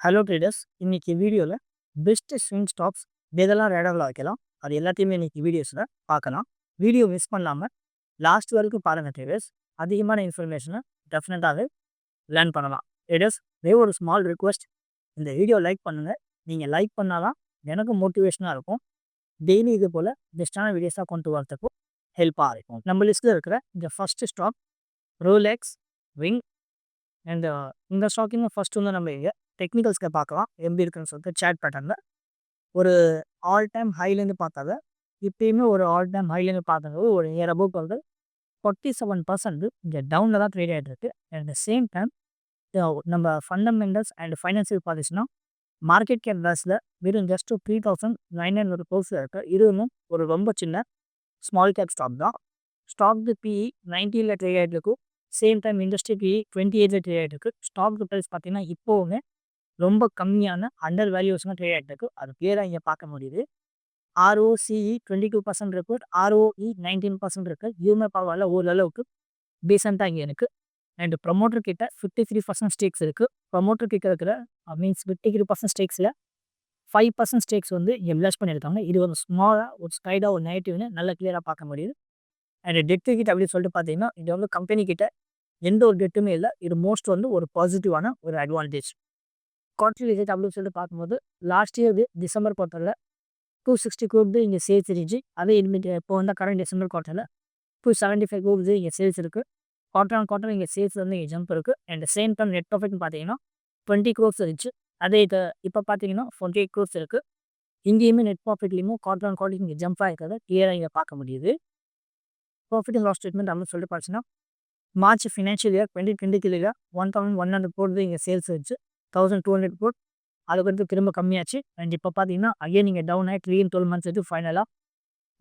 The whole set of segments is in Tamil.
ஹலோ ட்ரேடர்ஸ், இன்னைக்கு வீடியோவில் பெஸ்ட் ஸ்விங் ஸ்டாக்ஸ் எதெல்லாம் ரேடரில் வைக்கலாம் அது எல்லாத்தையுமே இன்னைக்கு வீடியோஸில் பார்க்கலாம். வீடியோ மிஸ் பண்ணாமல் லாஸ்ட் வரைக்கும் பாருங்கள் ட்ரேடர்ஸ். அதிகமான இன்ஃபர்மேஷனை டெஃபினட்டாகவே லேர்ன் பண்ணலாம். ட்ரேடர்ஸ், ஒரு ஸ்மால் ரிக்வெஸ்ட், இந்த வீடியோ லைக் பண்ணுங்கள். நீங்கள் லைக் பண்ணால் தான் எனக்கு மோட்டிவேஷனாக இருக்கும். டெய்லி இது போல் பெஸ்ட்டான வீடியோஸாக கொண்டு வரதுக்கும் ஹெல்ப்பாக இருக்கும். நம்ம லிஸ்ட்டில் இருக்கிற இந்த first stock Rolex wing. And இந்த ஸ்டாக்கிங் ஃபஸ்ட்டு வந்து நம்ம இங்கே டெக்னிக்கல்ஸ்க்கு பார்க்கலாம் எப்படி இருக்குன்னு சொல்லிட்டு. சேட் பேட்டர்னில் ஒரு ஆல் டைம் ஹைலேருந்து பார்த்தாங்க, இப்போயுமே ஒரு ஆல் டைம் ஹைலேருந்து பார்த்தாங்க ஒரு நியர் அபவுட் வந்து 47% இங்கே டவுனில் தான் ட்ரேட் ஆகிட்டு இருக்கு. அட் த சேம் டைம் நம்ம ஃபண்டமெண்டல்ஸ் அண்ட் ஃபைனான்சியல் பார்த்துச்சுன்னா மார்க்கெட் கேப் பேஸில் வெறும் ஜஸ்ட் 3900 க்ரோஸில் இருக்குது. இதுவும் ஒரு ரொம்ப சின்ன ஸ்மால் கேப் ஸ்டாக் தான். ஸ்டாக்கு பிஇ 90ல் ட்ரேட் ஆகிட்டு இருக்கும். சேம் டைம் இண்டஸ்ட்ரி பிஇ 28ல் ட்ரேட் ஆகிட்டு இருக்குது. ஸ்டாக் ப்ரைஸ் பார்த்தீங்கன்னா இப்போவுமே ரொம்ப கம்மியான அண்டர் வேல்யூஸ்லாம் ட்ரேட் ஆகிட்டு இருக்குது. அது கிளியராக இங்கே பார்க்க முடியுது. ROCE 22% இருக்குது, ROE 19% இருக்குது. இதுவுமே பரவாயில்ல, ஓரளவுக்கு டீசெண்டாக இங்கே இருக்குது. அண்ட் ப்ரொமோட்டர் கிட்ட 53% ஸ்டேக்ஸ் இருக்குது. ப்ரொமோட்டர் கிட்ட இருக்கிற மீன்ஸ் 53% ஸ்டேக்ஸில் 5% ஸ்டேக்ஸ் வந்து இங்கே இன்வெஸ்ட் பண்ணியிருக்காங்க. இது ஒரு ஸ்மாலாக ஒரு ஸ்கைடாக ஒரு நெகட்டிவ்னு நல்லா கிளியராக பார்க்க முடியுது. அண்ட் டெட்டு கிட்ட அப்படின்னு சொல்லிட்டு பார்த்தீங்கன்னா இது வந்து கம்பெனி கிட்ட எந்த ஒரு டெட்டுமே இல்லை. இது மோஸ்ட் வந்து ஒரு பாசிட்டிவான ஒரு அட்வான்டேஜ். குவார்டர்லி ரிசல்ட் அப்படின்னு சொல்லிட்டு பார்க்கும்போது லாஸ்ட் இயர் டிசம்பர் குவார்ட்டரில் 260 crore இங்கே சேல்ஸ் இருந்துச்சு. அதே இப்போ வந்து கரண்ட் டிசம்பர் குவார்ட்டரில் 275 crore இங்கே சேல்ஸ் இருக்குது. குவார்டர் ஆன் குவார்ட்டர் இங்கே சேல்ஸ் வந்து இங்கே ஜம்ப் இருக்குது. அண்ட் சேம் டைம் நெட் ப்ராஃபிட்னு பார்த்தீங்கன்னா 20 crore இருந்துச்சு. அதே இப்போ பார்த்தீங்கன்னா 48 crore இருக்குது. இங்கேயுமே நெட் ப்ராஃபிட்லேயுமே குவார்டர் ஆன் குவார்ட்டர் இங்கே ஜம்ப் ஆகிருக்கிறத கிளியராக இங்கே பார்க்க முடியுது. ப்ராஃபிட் அண்ட் லாஸ் ஸ்டேட்மெண்ட் அப்படின்னு சொல்லிட்டு பார்த்தீங்கன்னா மார்ச் ஃபினான்ஷியல் இயர் 2023 1100 crore இங்கே சேல்ஸ் இருந்துச்சு. 1200 crore. அதுக்கடுத்து திரும்ப கம்மியாச்சு. அண்ட் இப்போ பார்த்தீங்கன்னா அகைன் நீங்கள் டவுன் ஆகி 3 and 12 months எடுத்து ஃபைனலாக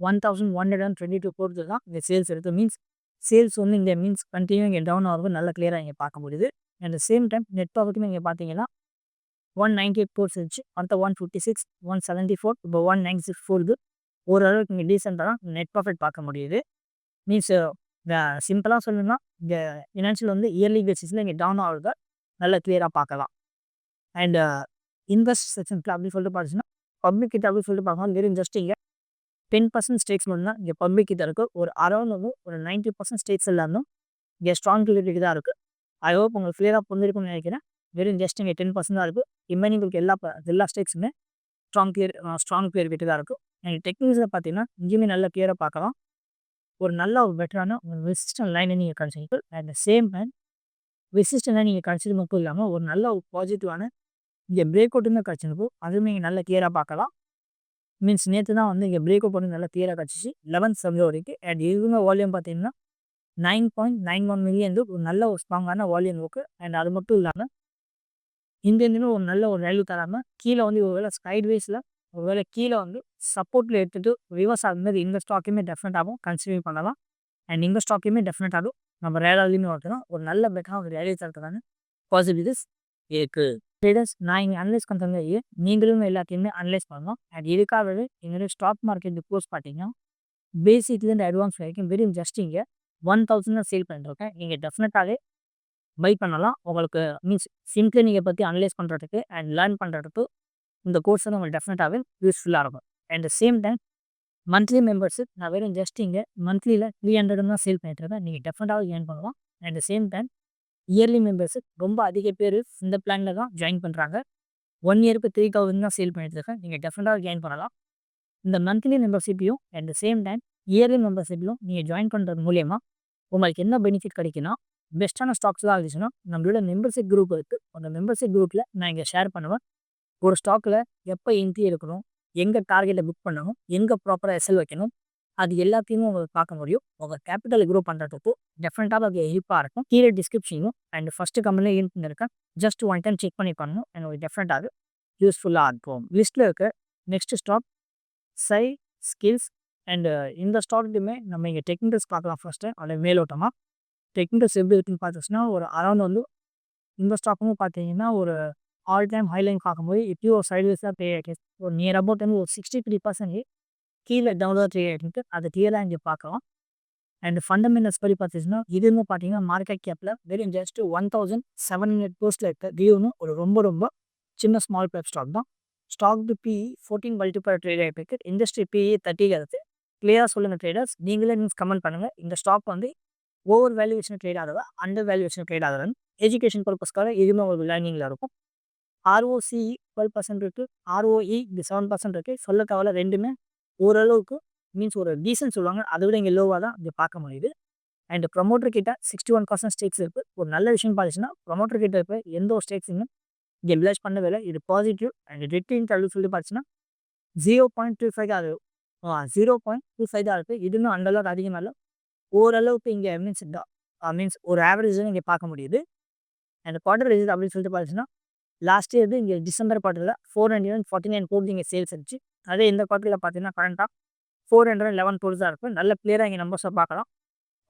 1122 crore தான் இங்கே சேல்ஸ் இருக்குது. மீன்ஸ் சேல்ஸ் வந்து இங்கே மீன்ஸ் கண்டினியூ இங்கே டவுன் ஆகும் நல்லா கிளியராக இங்கே பார்க்க முடியுது. அண்ட் சேம் டைம் நெட் ப்ராஃபிட்டுமே இங்கே பார்த்தீங்கன்னா 198 crore இருந்துச்சு. அடுத்த 156, 174, இப்போ 196 போகுது. ஓரளவுக்கு இங்கே டீசெண்டாக தான் நெட் ப்ராஃபிட் பார்க்க முடியுது. மீன்ஸ் சிம்பிளாக சொல்லணும்னா இந்த ஃபினான்ஷியல் வந்து இயர்லி பேசிஸில் இங்கே டவுன் ஆகுறத நல்லா கிளியராக பார்க்கலாம். அண்ட் இன்வெஸ்ட் செக்ஷன்ஸில் அப்படின்னு சொல்லிட்டு பார்த்தீங்கன்னா பப்ளிக் கிட்ட அப்படின்னு சொல்லிட்டு பார்க்கலாம் வெறும் ஜஸ்ட் இங்கே 10% ஸ்டேக்ஸ் மட்டும் தான் இங்கே பப்ளிக் கிட்ட இருக்குது. ஒரு அரௌண்ட் வந்து ஒரு 90% ஸ்டேக்ஸ் எல்லாமே இங்கே ஸ்ட்ராங் கிளியரிட்டி தான் இருக்குது. ஐ ஹோப் உங்களுக்கு கிளியராக புரிஞ்சிருக்கும்னு நினைக்கிறேன். வெறும் ஜஸ்ட் இங்கே 10% தான் இருக்குது. ரிமைனிங்களுக்கு எல்லா ஸ்டேக்ஸுமே ஸ்ட்ராங் கிளியரிட்டி தான் இருக்குது. எனக்கு டெக்னிக்ஸில் பார்த்தீங்கன்னா இங்கேயுமே நல்லா கிளியராக பார்க்கலாம். ஒரு நல்ல ஒரு பெட்டரான ஒரு ரெசிஸ்டன்ட் லைனை நீங்கள் consider. At the same time resistant line நீங்கள் கன்சிடர் மட்டும் இல்லாமல் ஒரு நல்ல ஒரு பாசிட்டிவான இங்கே பிரேக் அவுட்டுமே கிடச்சிருக்கும். அதுவுமே இங்கே நல்லா கிளியராக பார்க்கலாம். மீன்ஸ் நேற்று தான் வந்து இங்கே பிரேக் அவுட் வந்து நல்லா கிளியராக கிடச்சிச்சு 11 வரைக்கும். அண்ட் இவங்க வால்யூம் பார்த்தீங்கன்னா 9.91 மில்லியன் ஒரு நல்ல ஒரு ஸ்ட்ராங்கான வால்யூம் இருக்குது. அண்ட் அது மட்டும் இல்லாமல் இங்கேருந்துமே ஒரு நல்ல ஒரு வேல்யூ தராமல் கீழே வந்து ஒருவேளை ஸ்கைட் வேஸில் ஒருவேளை கீழே வந்து சப்போர்ட்டில் எடுத்துகிட்டு ரிவர்ஸ் ஆகும்போது இந்த ஸ்டாக்கையுமே டெஃபினட்டாகவும் கன்சிடர் பண்ணலாம். அண்ட் இந்த ஸ்டாக்கையுமே டெஃபினட்டாகவும் நம்ம ரேடாலையுமே ஓட்டணும். ஒரு நல்ல பெட்டராக ஒரு ரேடியோ தரத்துக்கான பாசிபிலிட்டிஸ் இருக்குது. ட்ரேடர்ஸ், நான் இங்கே அனலைஸ் பண்ணுறவங்க நீங்களும் எல்லாத்தையுமே அனலைஸ் பண்ணலாம். அண்ட் இதுக்காகவே எங்களுடைய ஸ்டாக் மார்க்கெட் கோர்ஸ் பார்த்தீங்கன்னா பேசிக்லேருந்து அட்வான்ஸ் வரைக்கும் வெறும் ஜஸ்ட் இங்கே 1000 தான் சேல் பண்ணிட்டுருக்கேன். நீங்கள் டெஃபினட்டாகவே பை பண்ணலாம். உங்களுக்கு மீன்ஸ் சிம்பிளி நீங்கள் பற்றி அனலைஸ் பண்ணுறதுக்கு அண்ட் லேர்ன் பண்ணுறதுக்கு இந்த கோர்ஸ் வந்து உங்களுக்கு டெஃபினட்டாகவே யூஸ்ஃபுல்லாக இருக்கும். And same time monthly membership நான் வெறும் ஜஸ்ட் இங்கே மந்த்லியில் 300 தான் சேல் பண்ணிட்டுருக்கேன். நீங்கள் டெஃபினட்டாக ஏர்ன் பண்ணலாம். And same time early membership ரொம்ப அதிக பேர் இந்த பிளானில் தான் ஜாயின் பண்ணுறாங்க. 1 இயருக்கு 3000 தான் சேல் பண்ணிட்டுருக்கேன். நீங்கள் டெஃபினட்டாக ஜாயின் பண்ணலாம். இந்த மந்த்லி மெம்பர்ஷிப்பையும் அண்ட் சேம் டைம் இயர்லி மெம்பர்ஷிப்பையும் நீங்கள் ஜாயின் பண்ணுறது மூலயமா உங்களுக்கு என்ன பெனிஃபிட் கிடைக்குன்னா பெஸ்ட்டான ஸ்டாக்ஸ்லாம் இருந்துச்சுன்னா நம்மளோட மெம்பர்ஷிப் குரூப் இருக்குது. அந்த மெம்பர்ஷிப் குரூப்பில் நான் இங்கே ஷேர் பண்ணுவேன். ஒரு ஸ்டாக்கில் எப்போ என்ட்ரி எடுக்கணும், எங்கே டார்கெட்டை புக் பண்ணணும், எங்கே ப்ராப்பராக எஸ்எல் வைக்கணும், அது எல்லாத்தையுமே உங்களுக்கு பார்க்க முடியும். உங்கள் கேபிட்டல் க்ரோ பண்ணுறதுக்கு டெஃபினட்டாக அது ஹெல்ப்பாக இருக்கும். கீழே டிஸ்கிரிப்ஷனும் அண்ட் ஃபஸ்ட்டு கம்பெனியில் லிங்க் பண்ணியிருக்கேன். ஜஸ்ட் ஒன் டைம் செக் பண்ணி பண்ணணும். எனக்கு டெஃபினட்டாக யூஸ்ஃபுல்லாக இருக்கும். லிஸ்ட்டில் இருக்க நெக்ஸ்ட் ஸ்டாக் சை ஸ்கில்ஸ். அண்ட் இந்த ஸ்டாக்குமே நம்ம இங்கே டெக்னிக்கல்ஸ் பார்க்கலாம். ஃபஸ்ட்டு அதில் மேலோட்டமாக டெக்னிக்கல்ஸ் எப்படி இருக்குன்னு பார்த்துச்சுன்னா ஒரு அரௌண்ட் வந்து இந்த ஸ்டாக்கும் பார்த்தீங்கன்னா ஒரு ஆல் டைம் ஹைலைன் பார்க்கும்போது இப்பயும் ஒரு சைட்வேஸாக ட்ரேட் ஆகிட்டு ஒரு நியர் அபவுட் வந்து ஒரு 63% கீழே டவுன்லோட் ட்ரேட் ஆகிட்டு அதை கிளியராக இங்கே பார்க்கலாம். அண்ட் ஃபண்டமெண்டல்ஸ் படி பார்த்துச்சுன்னா இதுன்னு பார்த்தீங்கன்னா மார்க்கெட் கேப்பில் வெறும் ஜஸ்ட் 1700 போஸ்ட்டில் இருக்க டியூன்னு ஒரு ரொம்ப ரொம்ப சின்ன ஸ்மால் கேப் ஸ்டாக் தான். ஸ்டாக் PE 14 மல்டிபிள் ட்ரேட் ஆகிருக்கு. இண்டஸ்ட்ரி PE 30 இருக்குது. கிளியராக சொல்லுங்கள் ட்ரேடர்ஸ். நீங்களே கமெண்ட் பண்ணுங்கள். இந்த ஸ்டாக் வந்து ஓவர் வேல்யூவேஷன் ட்ரேட் ஆகுதா, அண்டர் வேல்யூவேஷன் ட்ரேட் ஆகுதான்னு. எஜுகேஷன் பர்பஸ்க்காக இதுவுமே உங்களுக்கு லேர்னிங்கில் இருக்கும். ROCE 12% இருக்குது. ROE 7% இருக்குது. சொல்ல தேவையில்ல, ரெண்டுமே ஓரளவுக்கு மீன்ஸ் ஒரு டீசன்ட் சொல்லுவாங்க. அதை விட இங்கே லோவாக தான் இங்கே பார்க்க முடியுது. அண்ட் ப்ரொமோட்டர் கிட்ட 61% ஸ்டேக்ஸ் இருக்குது. ஒரு நல்ல விஷயம் பார்த்துச்சுன்னா ப்ரொமோட்டர் கிட்ட இருக்க எந்த ஒரு ஸ்டேக்ஸுமே இங்கே ரிலாய்ஸ் பண்ணவே இல்லை. இது பாசிட்டிவ். அண்ட் ரிட்டர்ன் தள்ளு சொல்லி பார்த்துச்சுன்னா 0.25 தான் இருக்குது. 0.25 தான் இருக்குது. இதுன்னு அந்த அளவுக்கு அதிகமாக இல்லை. ஓரளவுக்கு இங்கே மீன்ஸ் ஒரு ஆவரேஜ் இங்கே பார்க்க முடியுது. அண்ட் குவார்டர் ரிசல்ட் அப்படின்னு சொல்லிட்டு பார்த்துச்சுன்னா லாஸ்ட் இயர் இங்கே டிசம்பர் குவார்ட்டரில் 449 கோடி இங்கே சேல்ஸ் இருந்துச்சு. அதே இந்த குவார்ட்டரில் பார்த்தீங்கன்னா கரண்ட்டாக 411 கோடி தான் இருக்கும். நல்ல கிளியராக இங்கே நம்பர்ஸை பார்க்கலாம்.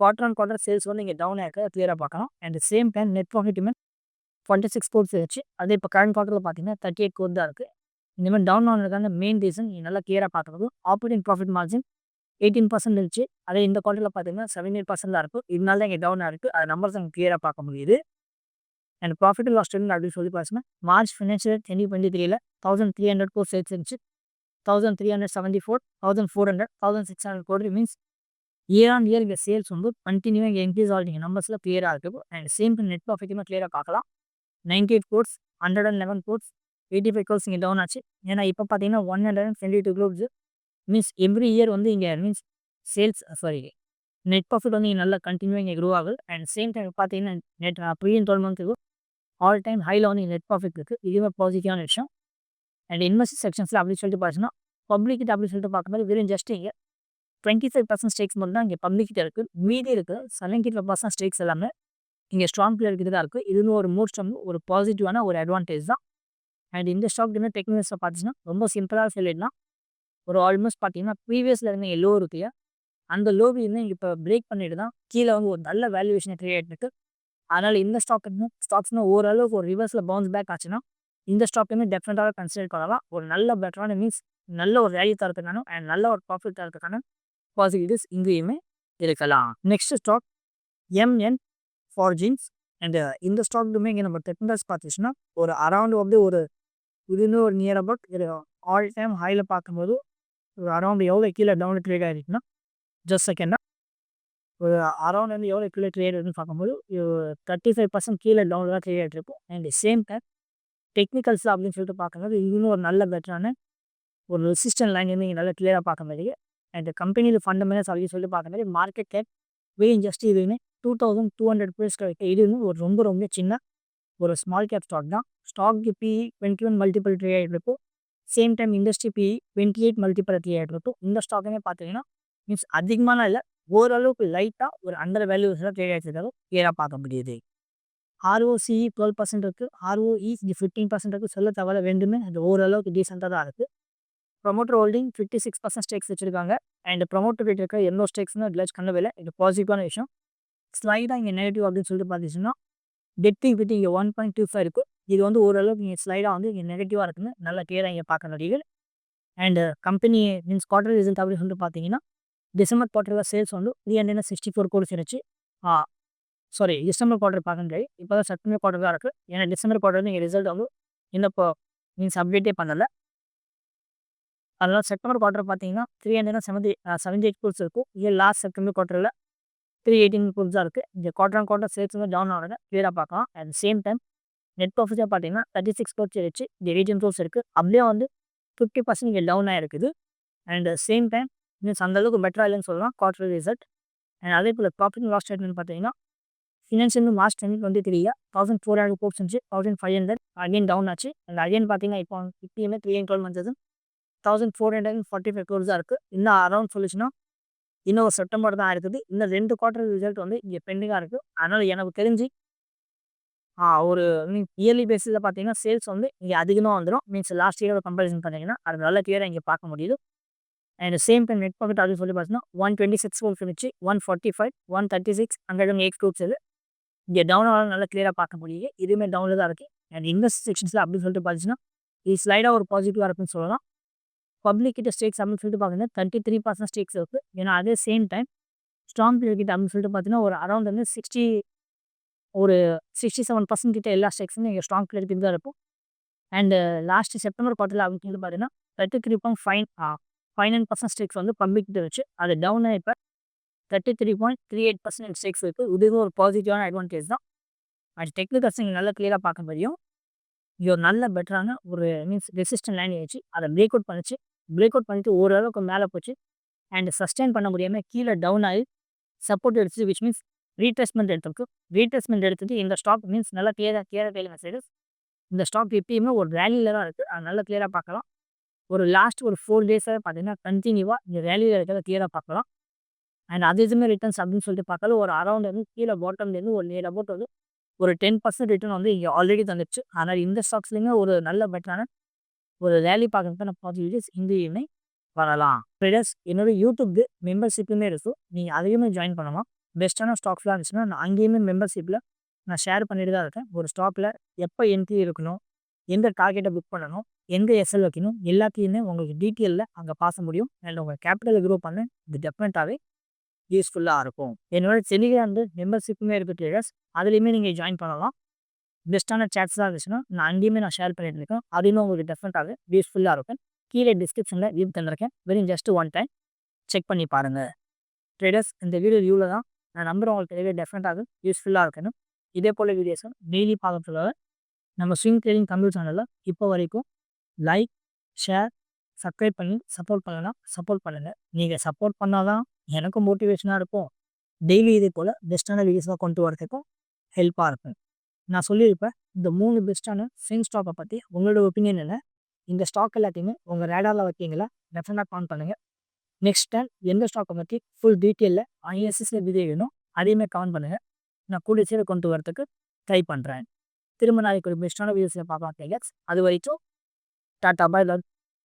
குவார்டர் ஆன் குவார்டர் சேல்ஸ் வந்து இங்கே டவுன் ஆகிருக்க கிளியராக பார்க்கலாம். அண்ட் சேம் டைம் நெட் ப்ராஃபிட்டுமே 26 கோடி இருந்துச்சு. அதே இப்போ கரண்ட் குவார்ட்டரில் பார்த்தீங்கன்னா 38 கோடி தான் இருக்குது. இந்தமாதிரி டவுன் ஆனதுக்கான மெயின் ரீசன் நீங்கள் நல்லா கிளியராக பார்க்குறது. ஆப்ரேட்டிங் ப்ராஃபிட் மார்ஜின் 18% இருந்துச்சு. அதே இந்த குவார்ட்டரில் பார்த்தீங்கன்னா 78% தான் இருக்கும். இதனால தான் இங்கே டவுன் ஆகிருக்கு. அது நம்பர்ஸ் அங்கே கிளியராக பார்க்க முடியுது. அண்ட் ப்ராஃபிட் லாஸ் ட்ரெண்ட் அப்படின்னு சொல்லி பார்த்தீங்கன்னா மார்ச் ஃபினான்ஷியல் 2023 1300 கோடி சேல்ஸ் இருந்துச்சு. 1374, 1400, 1600 கோடி மீன்ஸ் இயர் ஆன் இயர் இங்கே சேல்ஸ் வந்து கண்டினியூவாக இங்கே இன்க்ரீஸ் ஆகிங்க நம்பர்ஸில் கிளியராக இருக்குது. அண்ட் சேம் நெட் ப்ராஃபிட்டுமே கிளியராக பார்க்கலாம். 98 கோட்ஸ், 111 கோட்ஸ், 85 கோட்ஸ் இங்கே டவுன் ஆச்சு. ஏன்னா இப்போ பார்த்தீங்கன்னா 122 கோட்ஸ் மீன்ஸ் எவ்ரி இயர் வந்து இங்கே மீன்ஸ் சேல்ஸ் நெட் ப்ராஃபிட் வந்து இங்கே நல்லா கண்டினியூவாக இங்கே க்ரோ ஆகுது. அண்ட் சேம் டைம் பார்த்தீங்கன்னா நெட் ப்ரீவியஸ் 12 மந்த்துக்கு ஆல் டைம் ஹையில் வந்து நெட் ப்ராஃபிட் இருக்குது. இதுவே பாசிட்டிவான விஷயம். அண்ட் இன்வெஸ்ட் செக்ஷன்ஸில் அப்படின்னு சொல்லிட்டு பார்த்தீங்கன்னா பப்ளிக்கிட்ட அப்படின்னு சொல்லிட்டு பார்க்கும்போது வெறும் ஜஸ்ட் இங்கே 25% ஸ்டேக்ஸ் மட்டும் தான் இங்கே பப்ளிக்கிட்ட இருக்குது. மீதி இருக்குது 75% ஸ்டேக்ஸ் எல்லாமே இங்கே ஸ்ட்ராங் பிளேயருக்கு தான் இருக்குது. இதுன்னு ஒரு மோஸ்ட் ஒரு பாசிட்டிவான ஒரு அட்வான்டேஜ் தான். அண்ட் இந்த ஸ்டாக் இன்னும் டெக்னிக்கல்ஸில் பார்த்துச்சுன்னா ரொம்ப சிம்பிளாக சொல்லிடலாம். ஒரு ஆல்மோஸ்ட் பார்த்தீங்கன்னா ப்ரீவியஸில் இருந்த லோ இருக்குல்லையா, அந்த லோவி இன்னும் இப்போ பிரேக் பண்ணிட்டு தான் கீழே வந்து ஒரு நல்ல வேல்யூவேஷனை கிரியேட் இருக்குது. அதனால் இந்த ஸ்டாக்ஸ்னு ஓரளவுக்கு ஒரு ரிவர்ஸில் பவுன்ஸ் பேக் ஆச்சுன்னா இந்த ஸ்டாக்குமே டெஃபினட்டாக கன்சிடர் பண்ணலாம். ஒரு நல்ல பெட்டரான மீன்ஸ் நல்ல ஒரு வேல்யூ தரத்துக்கான அண்ட் நல்ல ஒரு ப்ராஃபிட் தரத்துக்கான பாசிபிலிட்டிஸ் இங்கேயுமே இருக்கலாம். Next stock MN forgings. And இந்த ஸ்டாக்குமே இங்கே நம்ம டெக்னிக்கல்ஸ் பார்த்துச்சுன்னா ஒரு அரௌண்ட் வந்து ஒரு இதுன்னு ஒரு நியர் அபவுட் ஒரு ஆல் டைம் ஹையில் பார்க்கும்போது ஒரு அரௌண்ட் எவ்வளோ கீழே டவுன் ட்ரேட் ஆகிருக்குன்னா ஜஸ்ட் செகண்டாக ஒரு அரௌண்ட் வந்து எவ்வளோ கீழே ட்ரேட் ஆகுதுன்னு பார்க்கும்போது 35% கீழே டவுன் தான் ட்ரேட் ஆகிட்டு இருக்கும். அண்ட் சேம் டைம் டெக்னிக்கல்ஸ் அப்படின்னு சொல்லிட்டு பார்க்கும்போது இன்னும் ஒரு நல்ல பெட்டரான ஒரு ரெசிஸ்டன்ட் லைன் வந்து இங்கே நல்லா கிளியராக பார்க்க முடியுது. அண்ட் கம்பெனியில் ஃபண்டமெண்டல்ஸ் அப்படின்னு சொல்லி பார்க்க மாதிரி மார்க்கெட் கேப் வெயின் ஜஸ்ட் இதுன்னு 2200 crores இருக்குது. இது வந்து ஒரு ரொம்ப ரொம்ப சின்ன ஒரு ஸ்மால் கேப் ஸ்டாக் தான். ஸ்டாக்கு PE 21 மல்டிபிள் ட்ரேட் ஆகிட்டு இருக்கும். Same time industry PE 28 multiple trade ஆகிட்டு இருக்கும். இந்த ஸ்டாக்குமே பார்த்தீங்கன்னா மீன்ஸ் அதிகமான இல்லை, ஓரளவுக்கு லைட்டாக ஒரு அண்டர் வேல்யூஸில் ட்ரேட் ஆகிட்டு கிளியராக பார்க்க முடியுது. ROCE 12% இருக்குது. ROE 15% இருக்குது. சொல்ல தேவையில்ல, ரெண்டுமே அது ஓரளவுக்கு டீசெண்டாக தான் இருக்குது. ப்ரொமோட்டர் ஹோல்டிங் 56% ஸ்டேக்ஸ் வச்சுருக்காங்க. அண்ட் ப்ரொமோட்டர் கிட்ட இருக்க எல்லோ ஸ்டேக்ஸ்னு ரிலாக்ஸ் பண்ணவே இல்லை. இது பாசிட்டிவான விஷயம். ஸ்லைடாக இங்கே நெகட்டிவ் அப்படின்னு சொல்லிட்டு பார்த்துச்சுன்னா டெட் ஈக்விட்டி இங்கே 1.25 இருக்குது. இது வந்து ஓரளவுக்கு இங்கே ஸ்லைடாக வந்து இங்கே நெகட்டிவாக இருக்குன்னு நல்லா கிளியராக இங்கே பார்க்க முடியுது. And company means quarter result அப்படின்னு சொல்லிட்டு பார்த்தீங்கன்னா டிசம்பர் குவார்ட்டரில் சேல்ஸ் வந்து 364 கோடி இருந்துச்சு. டிசம்பர் குவார்ட்டர் பார்க்க முடியாது, இப்போ தான் செப்டம்பர் குவார்ட்டர் தான் இருக்குது. ஏன்னா டிசம்பர் குவார்ட்டர் வந்து இங்கே ரிசல்ட் வந்து இன்னும் இப்போ மீன்ஸ் அப்டேட்டே பண்ணலை. அதனால் செப்டம்பர் குவார்ட்டர் பார்த்தீங்கன்னா 378 கோடி இருக்கும். இது லாஸ்ட் செப்டம்பர் குவார்ட்டரில் 318 கோடி தான் இருக்குது. இந்த குவார்டர் ஆன் குவார்ட்டர் சேல்ஸ் வந்து டவுன் ஆகிறத கிளியராக பார்க்கலாம். அட் சேம் டைம் நெட் ப்ராஃபிட்டாக பார்த்தீங்கன்னா 36 கோடி இருந்துச்சு. இந்த 18 கோடி இருக்குது. அப்படியே வந்து 50% இங்கே டவுன் ஆகிருக்குது. அண்ட் சேம் டைம் மீன்ஸ் அந்தளவுக்கு பெட்டராக இல்லைன்னு சொல்லலாம் குவார்டர் ரிசல்ட். அண்ட் அதே போல் ப்ராஃபிட் லாஸ் ஸ்டேட்மெண்ட் பார்த்தீங்கன்னா ஃபினான்ஷியல் மார்ச் 2023 1400 கோடி இருந்துச்சு. 1500 அகைன் டவுன் ஆச்சு. அண்ட் அகைன் பார்த்தீங்கன்னா இப்போயுமே 312 வந்தது 1445 கோடி தான் இருக்குது. இன்னும் அரௌண்ட் சொல்லிச்சுன்னா இன்னும் ஒரு செப்டம்பர் தான் இருக்குது. இன்னும் 2 குவார்டர் ரிசல்ட் வந்து இங்கே பெண்டிங்காக இருக்குது. அதனால் எனக்கு தெரிஞ்சு ஒரு இயர்லி பேஸிஸில் பார்த்தீங்கன்னா சேல்ஸ் வந்து இங்கே அதிகமாக வந்துடும். மீன்ஸ் லாஸ்ட் இயரோட கம்பேரிசன் பண்ணிங்கன்னா அது நல்ல கிளியராக இங்கே பார்க்க முடியுது. And same time net profit அப்படின்னு சொல்லி பார்த்தீங்கன்னா 126 கோடி இருந்துச்சு. 145, 136, 108 கோடி இது இங்கே டவுன் ஆனாலும் நல்லா கிளியராக பார்க்க முடியுது. இதுவுமே டவுனில் தான் இருக்குது. அண்ட் இன்வெஸ்ட் செக்ஷன்ஸில் அப்படின்னு சொல்லிட்டு பார்த்தீங்கன்னா இது ஸ்லைடாக ஒரு பாசிட்டிவாக இருக்குன்னு சொல்லலாம். பப்ளிக் கிட்ட ஸ்டேக்ஸ் அப்படின்னு சொல்லிட்டு பார்த்தீங்கன்னா 33% ஸ்டேக்ஸ் இருக்குது. ஏன்னா அதே சேம் டைம் ஸ்ட்ராங் பிளேயர் கிட்ட அப்படின்னு சொல்லிட்டு பார்த்தீங்கன்னா ஒரு அரௌண்ட் வந்து 67% கிட்ட எல்லா ஸ்டேக்ஸுமே இங்கே ஸ்ட்ராங் பிளேயர் கிட்ட தான் இருக்கும். அண்டு லாஸ்ட் செப்டம்பர் குவார்ட்டரில் அவங்க வந்து பார்த்தீங்கன்னா 33.59% ஸ்டேக்ஸ் வந்து பப்ளிக்கிட்ட வச்சு அது டவுன் இப்போ 33.38% ஸ்டேக்ஸ் இருக்குது. இதுவும் ஒரு பாசிட்டிவான அட்வான்டேஜ் தான். அது டெக்னிக்கல்ஸ் நீங்கள் நல்லா கிளியராக பார்க்க முடியும். இது ஒரு நல்ல பெட்டரான ஒரு மீன்ஸ் ரெசிஸ்டன்ட் லைன் ஆயிடுச்சு. அதை பிரேக் அவுட் பண்ணிட்டு ஓரளவுக்கு மேலே போச்சு. அண்ட் சஸ்டெயின் பண்ண முடியாமல் கீழே டவுன் ஆகி சப்போர்ட் எடுத்துச்சு. விச் மீன்ஸ் ரீட்ரேஸ்மெண்ட் எடுத்துருக்கு. ரீட்ரேஸ்மெண்ட் எடுத்துட்டு இந்த ஸ்டாக் மீன்ஸ் நல்லா கிளியராக மெசேஜஸ். இந்த ஸ்டாக் எப்பயுமே ஒரு ரேலியில் தான் இருக்குது. அது நல்லா கிளியராக பார்க்கலாம். ஒரு லாஸ்ட் ஒரு 4 டேஸாக பார்த்தீங்கன்னா கண்டினியூவாக இந்த ரேலியில் இருக்கிறத கிளியராக பார்க்கலாம். அண்ட் அது எதுவுமே ரிட்டர்ன்ஸ் அப்படின்னு சொல்லிட்டு பார்த்தாலும் ஒரு அரௌண்ட் வந்து கீழே பாட்டம்லேருந்து ஒரு நியர் அபவுட் வந்து ஒரு 10% ரிட்டர்ன் வந்து இங்கே ஆல்ரெடி தந்துச்சு. ஆனால் இந்த ஸ்டாக்ஸ்லேயுமே ஒரு நல்ல பெட்டரான ஒரு ரேலி பார்க்குறதுக்கான பாசிபிலிட்டிஸ் இந்த ஈவினிங் வரலாம். ட்ரேடர்ஸ் என்னோட யூடியூப் மெம்பர்ஷிப்புமே இருக்கும். நீங்கள் அதையுமே ஜாயின் பண்ணலாம். பெஸ்ட்டான ஸ்டாக்ஸ்லாம் இருந்துச்சுன்னா நான் அங்கேயுமே மெம்பர்ஷிப்பில் நான் ஷேர் பண்ணிட்டு தான் இருக்கேன். ஒரு ஸ்டாக்கில் எப்போ என்ட்ரி இருக்கணும், எந்த டார்கெட்டை புக் பண்ணணும், எங்கே எஸ்எல் வைக்கணும், எல்லாத்தையுமே உங்களுக்கு டீட்டெயிலில் அங்கே பார்க்க முடியும். அண்ட் உங்கள் கேபிட்டல் க்ரோ பண்ண இது டெஃபினட்டாகவே யூஸ்ஃபுல்லாக இருக்கும். என்னோட டெலிகிராம் மெம்பர்ஷிப்புமே இருக்குது ட்ரேடர்ஸ். அதுலேயுமே நீங்கள் ஜாயின் பண்ணலாம். பெஸ்ட்டான சேட்ஸ்லாம் இருந்துச்சுன்னா நான் அங்கேயுமே நான் ஷேர் பண்ணிட்டு இருக்கேன். அதுவுமே உங்களுக்கு டெஃபினட்டாகவே யூஸ்ஃபுல்லாக இருக்கும். கீழே டிஸ்கிரிப்ஷனில் லிங்க் தந்திருக்கேன். வெறும் ஜஸ்ட் ஒன் டைம் செக் பண்ணி பாருங்கள். ட்ரேடர்ஸ் இந்த வீடியோ தான் நான் நம்புகிறேன் உங்களுக்கு டெஃபினட்டாக யூஸ்ஃபுல்லாக இருக்கணும். இதே போல் வீடியோஸும் டெய்லி பார்க்கறதுக்காக நம்ம ஸ்விங் ட்ரேடிங் தமிழ் சேனலில் இப்போ வரைக்கும் லைக், ஷேர், சப்ஸ்கிரைப் பண்ணி சப்போர்ட் பண்ணுங்கள். நீங்கள் சப்போர்ட் பண்ணால் தான் எனக்கும் மோட்டிவேஷனாக இருக்கும். டெய்லி இதே போல் பெஸ்ட்டான வீடியோஸாக கொண்டு வரதுக்கும் ஹெல்ப்பாக இருக்கும். நான் சொல்லியிருப்பேன் இந்த 3 பெஸ்ட்டான ஸ்விங் ஸ்டாக்கை பற்றி உங்களோட ஒப்பீனியன் என்ன? இந்த ஸ்டாக் எல்லாத்தையுமே உங்கள் ரேடாரில் வைக்கிங்களா? டெஃபினட்டாக கவுண்ட் பண்ணுங்கள். நெக்ஸ்ட் டைம் எந்த ஸ்டாக்கை பற்றி ஃபுல் டீட்டெயிலில் ஐஎஸ்எஸ்ல வீடியோ வேணும் அதையுமே கவுண்ட் பண்ணுங்கள். நான் கூடிய சீக்கிரம் கொண்டு வரதுக்கு ட்ரை பண்ணுறேன். திரும்ப நாளைக்கு ஒரு பெஸ்ட்டான வீடியோஸில் பார்க்கலாம். அது வரைக்கும் டாட்டா பாய்.